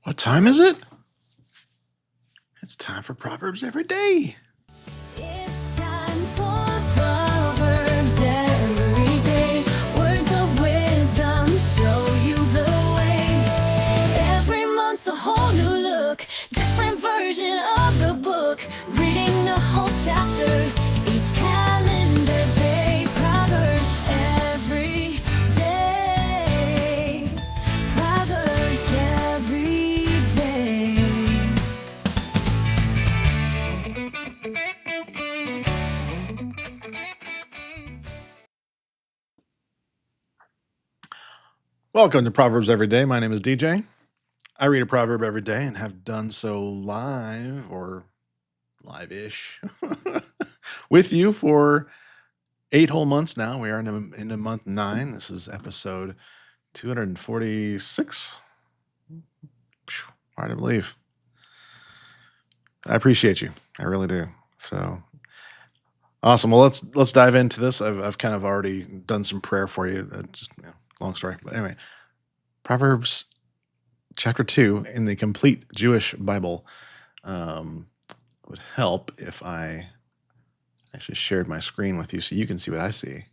What time is it? It's time for Proverbs Every Day. It's time for Proverbs every day. Words of wisdom show you the way. Every month a whole new look, different version of the book. Reading the whole chapter each calendar day. Proverbs every day. Proverbs every day. Welcome to Proverbs Every Day. My name is DJ. I read a proverb every day and have done so live or live-ish with you for 8 whole months now. We are in month 9. This is episode 246. Hard to believe. I appreciate you. I really do. So awesome. Well, let's dive into this. I've kind of already done some prayer for you. Long story, but anyway, Proverbs chapter 2 in the complete Jewish Bible would help if I actually shared my screen with you so you can see what I see.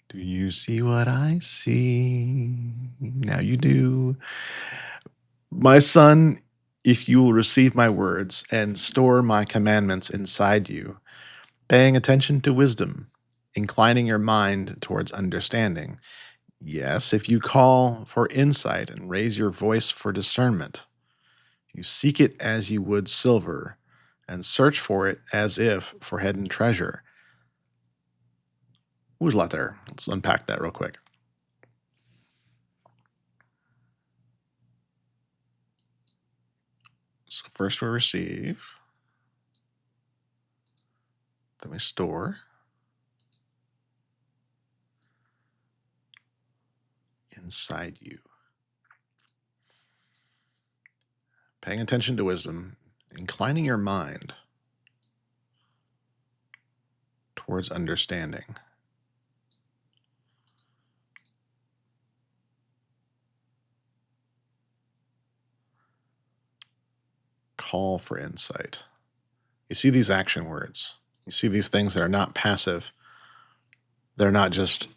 Do you see what I see? Now you do. My son, if you will receive my words and store my commandments inside you, paying attention to wisdom, inclining your mind towards understanding. Yes, if you call for insight and raise your voice for discernment, you seek it as you would silver and search for it as if for hidden treasure. Ooh, there's a lot there. Let's unpack that real quick. So first we receive, then we store, inside you. Paying attention to wisdom, inclining your mind towards understanding. Call for insight. You see these action words. You see these things that are not passive. They're not just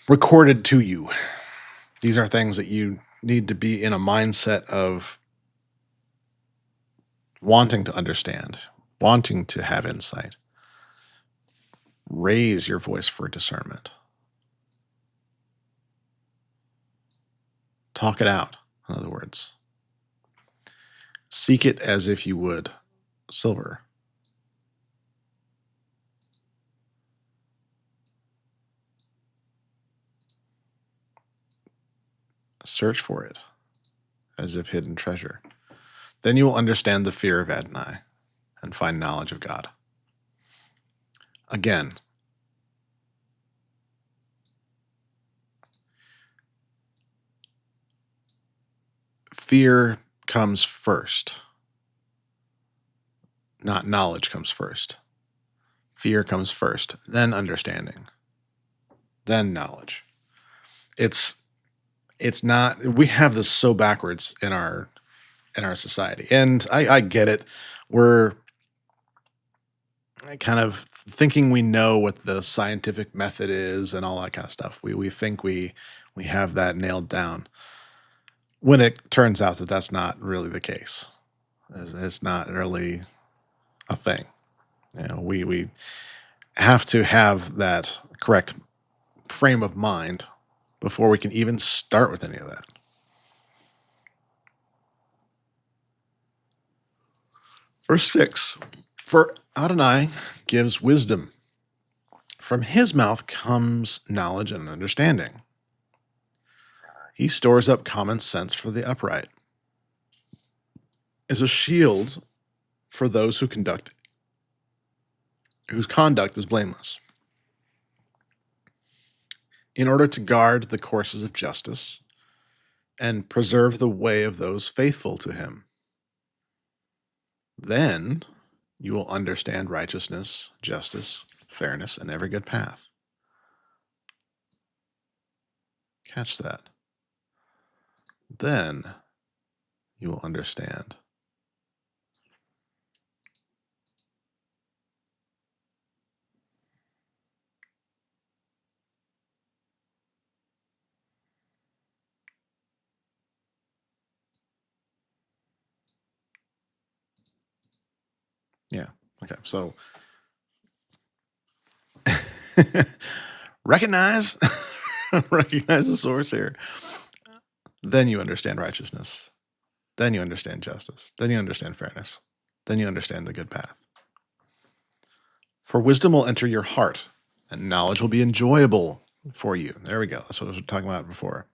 recorded to you. These are things that you need to be in a mindset of wanting to understand, wanting to have insight. Raise your voice for discernment. Talk it out, in other words. Seek it as if you would silver. Search for it as if hidden treasure. Then you will understand the fear of Adonai and find knowledge of God. Again, fear comes first, not knowledge comes first. Fear comes first, then understanding, then knowledge. It's not, we have this so backwards in our society. And I get it. We're kind of thinking we know what the scientific method is and all that kind of stuff. We think we have that nailed down, when it turns out that that's not really the case. It's not really a thing. We have to have that correct frame of mind before we can even start with any of that. Verse 6, for Adonai gives wisdom. From his mouth comes knowledge and understanding. He stores up common sense for the upright. Is a shield for those whose conduct is blameless. In order to guard the courses of justice and preserve the way of those faithful to him. Then you will understand righteousness, justice, fairness, and every good path. Catch that. Then you will understand. Yeah. Okay. So recognize recognize the source here. Then you understand righteousness. Then you understand justice. Then you understand fairness. Then you understand the good path. For wisdom will enter your heart, and knowledge will be enjoyable for you. There we go. That's what I was talking about before.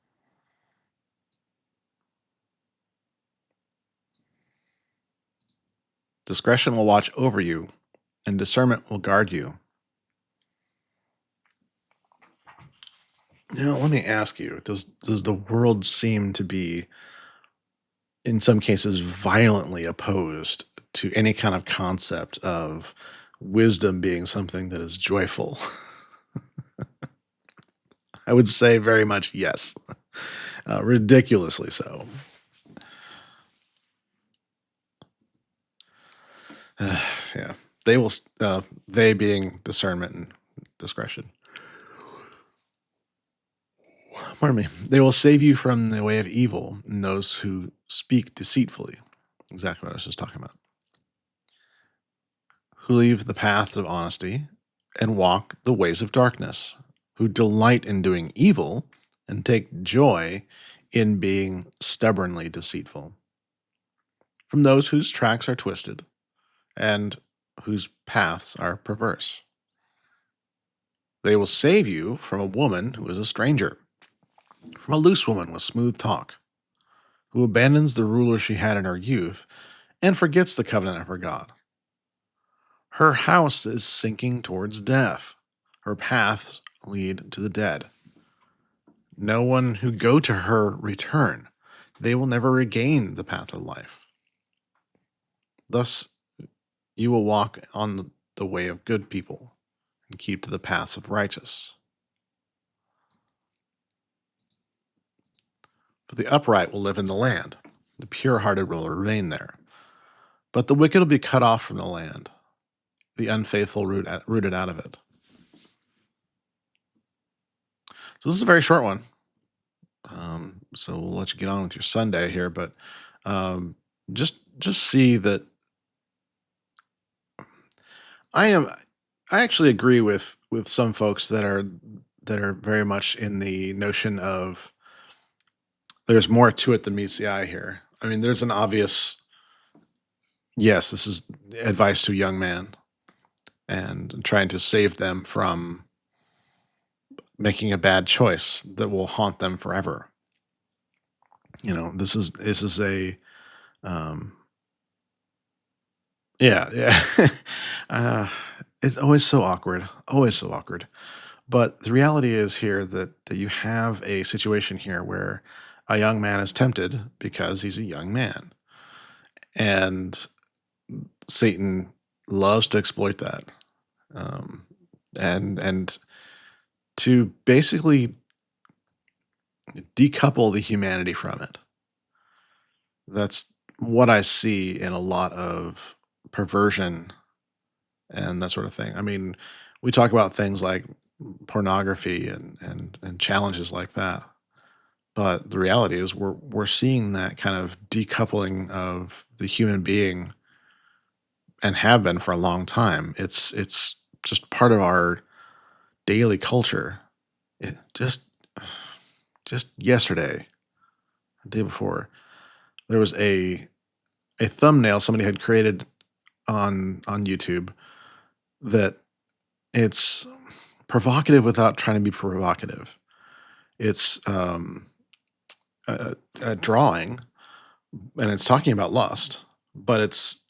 Discretion will watch over you, and discernment will guard you. Now, let me ask you: Does the world seem to be, in some cases, violently opposed to any kind of concept of wisdom being something that is joyful? I would say very much yes, ridiculously so. Yeah, they will. They being discernment and discretion. Pardon me. They will save you from the way of evil and those who speak deceitfully. Exactly what I was just talking about. Who leave the path of honesty and walk the ways of darkness. Who delight in doing evil and take joy in being stubbornly deceitful. From those whose tracks are twisted and whose paths are perverse. They will save you from a woman who is a stranger, from a loose woman with smooth talk, who abandons the ruler she had in her youth and forgets the covenant of her God. Her house is sinking towards death. Her paths lead to the dead. No one who go to her return. They will never regain the path of life. Thus, you will walk on the way of good people and keep to the paths of righteous. For the upright will live in the land. The pure hearted will remain there. But the wicked will be cut off from the land, the unfaithful rooted out of it. So this is a very short one. So we'll let you get on with your Sunday here, but um, just see that I am. I actually agree with some folks that are very much in the notion of there's more to it than meets the eye here. I mean, there's an obvious yes. This is advice to a young man and trying to save them from making a bad choice that will haunt them forever. This is a um, yeah, yeah. uh, it's always so awkward, always so awkward. But the reality is here that you have a situation here where a young man is tempted because he's a young man, and Satan loves to exploit that, um, and to basically decouple the humanity from it. That's what I see in a lot of perversion and that sort of thing. I mean, we talk about things like pornography and challenges like that. But the reality is we're seeing that kind of decoupling of the human being and have been for a long time. It's just part of our daily culture. It just yesterday, the day before, there was a thumbnail somebody had created on YouTube that it's provocative without trying to be provocative. It's a drawing and it's talking about lust, but it's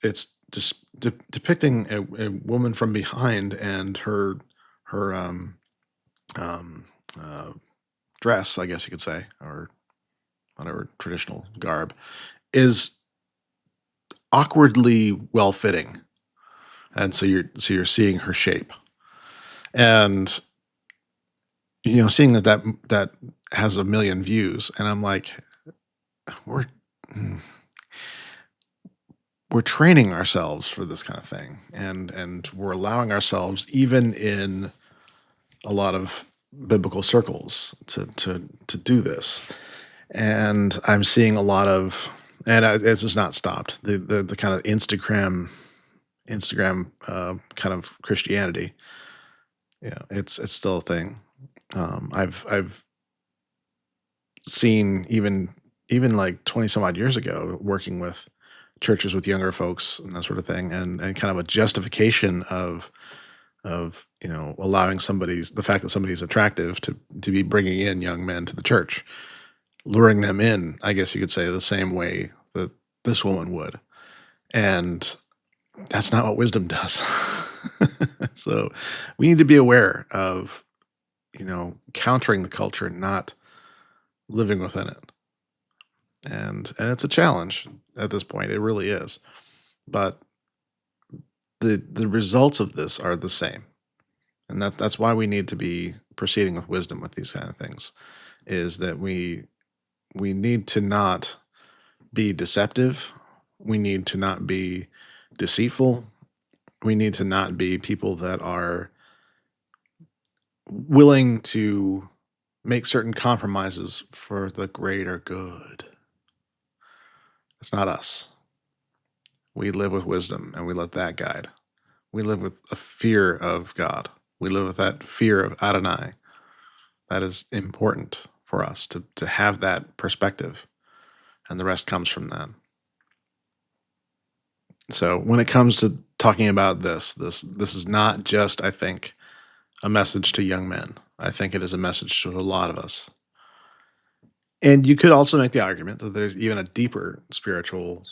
just depicting a woman from behind and her um, uh, dress, I guess you could say, or whatever traditional garb, is awkwardly well fitting, and so you're seeing her shape, and seeing that has a million views, and I'm like, we're mm, we're training ourselves for this kind of thing, and we're allowing ourselves, even in a lot of biblical circles, to do this. And I'm seeing a lot of, and this has not stopped, the kind of Instagram kind of Christianity. Yeah, it's still a thing. I've seen, even like 20 some odd years ago, working with churches with younger folks and that sort of thing, and kind of a justification of allowing somebody's the fact that somebody's attractive to be bringing in young men to the church, luring them in, I guess you could say, the same way that this woman would. And that's not what wisdom does. So we need to be aware of, countering the culture, not living within it. And it's a challenge at this point. It really is. But the results of this are the same. And that's why we need to be proceeding with wisdom with these kind of things, is that we need to not be deceptive. We need to not be deceitful. We need to not be people that are willing to make certain compromises for the greater good. It's not us. We live with wisdom and we let that guide. We live with a fear of God. We live with that fear of Adonai. That is important for us to have that perspective, and the rest comes from that. So when it comes to talking about this is not just, I think, a message to young men. I think it is a message to a lot of us. And you could also make the argument that there's even a deeper spiritual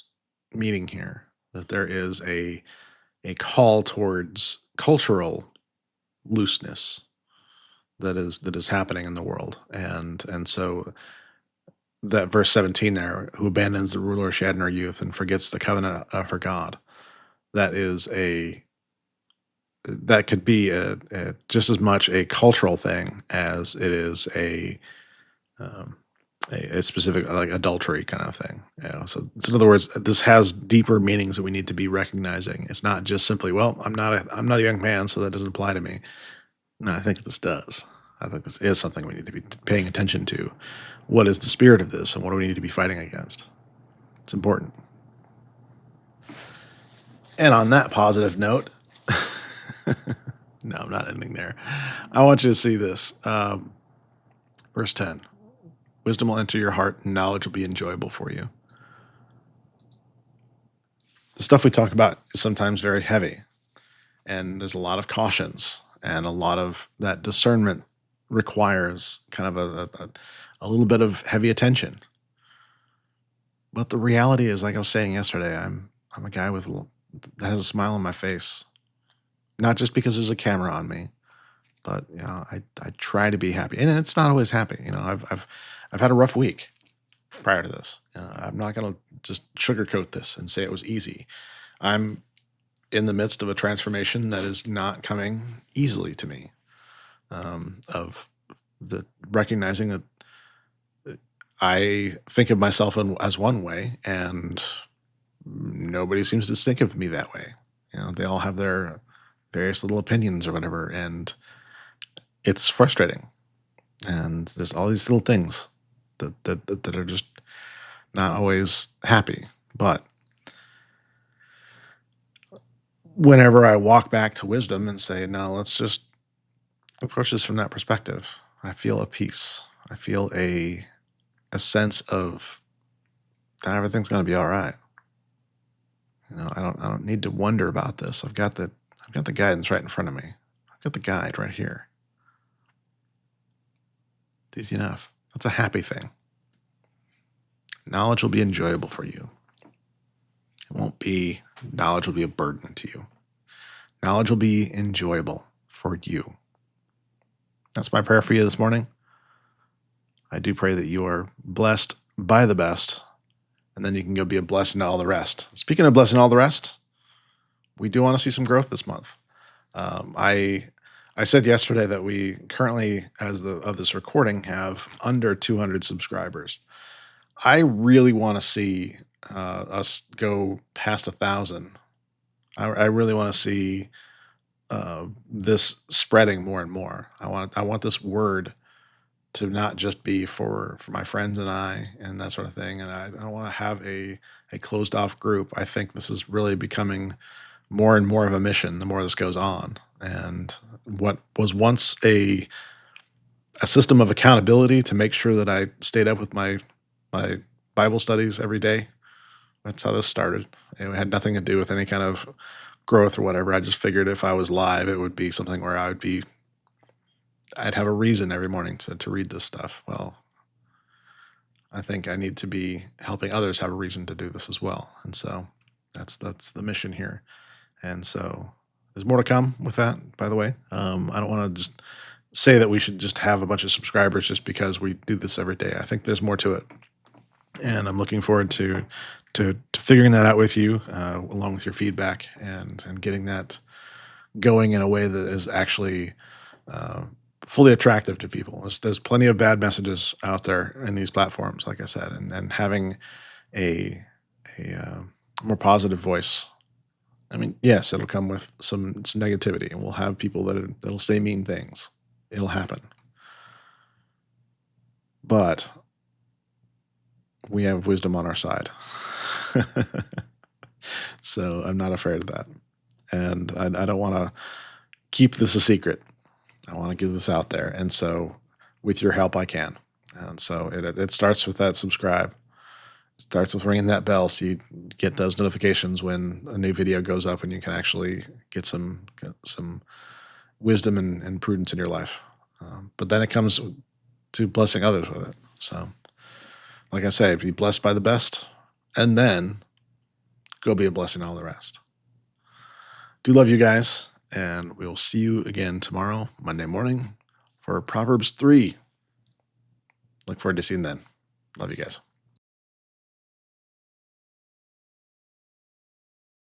meaning here, that there is a call towards cultural looseness that is happening in the world. And so that verse 17 there, who abandons the ruler she had in her youth and forgets the covenant of her God, that is a that could be a just as much a cultural thing as it is um, a specific, like, adultery kind of thing. So in other words, this has deeper meanings that we need to be recognizing. It's not just simply, well, I'm not a young man, so that doesn't apply to me. No, I think this does. I think this is something we need to be paying attention to. What is the spirit of this, and what do we need to be fighting against? It's important. And on that positive note, no, I'm not ending there. I want you to see this. Verse 10: wisdom will enter your heart, and knowledge will be enjoyable for you. The stuff we talk about is sometimes very heavy, and there's a lot of cautions, and a lot of that discernment requires kind of a little bit of heavy attention. But the reality is, like I was saying yesterday, I'm a guy that has a smile on my face, not just because there's a camera on me, but I try to be happy, and it's not always happy. I've had a rough week prior to this. I'm not gonna just sugarcoat this and say it was easy. I'm in the midst of a transformation that is not coming easily to me. Of the recognizing that I think of myself as one way, and nobody seems to think of me that way. They all have their various little opinions or whatever, and it's frustrating. And there's all these little things that are just not always happy. But whenever I walk back to wisdom and say, no, let's just approach this from that perspective, I feel a peace. I feel a sense of that everything's gonna be all right. I don't need to wonder about this. I've got the guidance right in front of me. I've got the guide right here. It's easy enough. That's a happy thing. Knowledge will be enjoyable for you. It won't be knowledge will be a burden to you. Knowledge will be enjoyable for you. That's my prayer for you this morning. I do pray that you are blessed by the best, and then you can go be a blessing to all the rest. Speaking of blessing all the rest, we do want to see some growth this month. I said yesterday that we currently, as of this recording, have under 200 subscribers. I really want to see us go past 1,000. I really want to see this spreading more and more. I want this word to not just be for my friends and I and that sort of thing. And I don't want to have a closed off group. I think this is really becoming more and more of a mission the more this goes on. And what was once a system of accountability to make sure that I stayed up with my Bible studies every day. That's how this started. It had nothing to do with any kind of growth or whatever. I just figured if I was live, it would be something where I'd have a reason every morning to read this stuff. Well, I think I need to be helping others have a reason to do this as well. And so that's the mission here. And so there's more to come with that, by the way. I don't want to just say that we should just have a bunch of subscribers just because we do this every day. I think there's more to it. And I'm looking forward to figuring that out with you, along with your feedback and getting that going in a way that is actually uh, fully attractive to people. There's plenty of bad messages out there in these platforms, like I said, and having a a more positive voice. I mean, yes, it'll come with some negativity, and we'll have people that'll say mean things. It'll happen, but we have wisdom on our side. So I'm not afraid of that. And I don't want to keep this a secret. I want to get this out there. And so with your help, I can. And so it starts with that subscribe. It starts with ringing that bell so you get those notifications when a new video goes up and you can actually get some wisdom and prudence in your life. But then it comes to blessing others with it. So, like I say, be blessed by the best and then go be a blessing to all the rest. Do love you guys, and we will see you again tomorrow, Monday morning, for Proverbs 3. Look forward to seeing you then. Love you guys.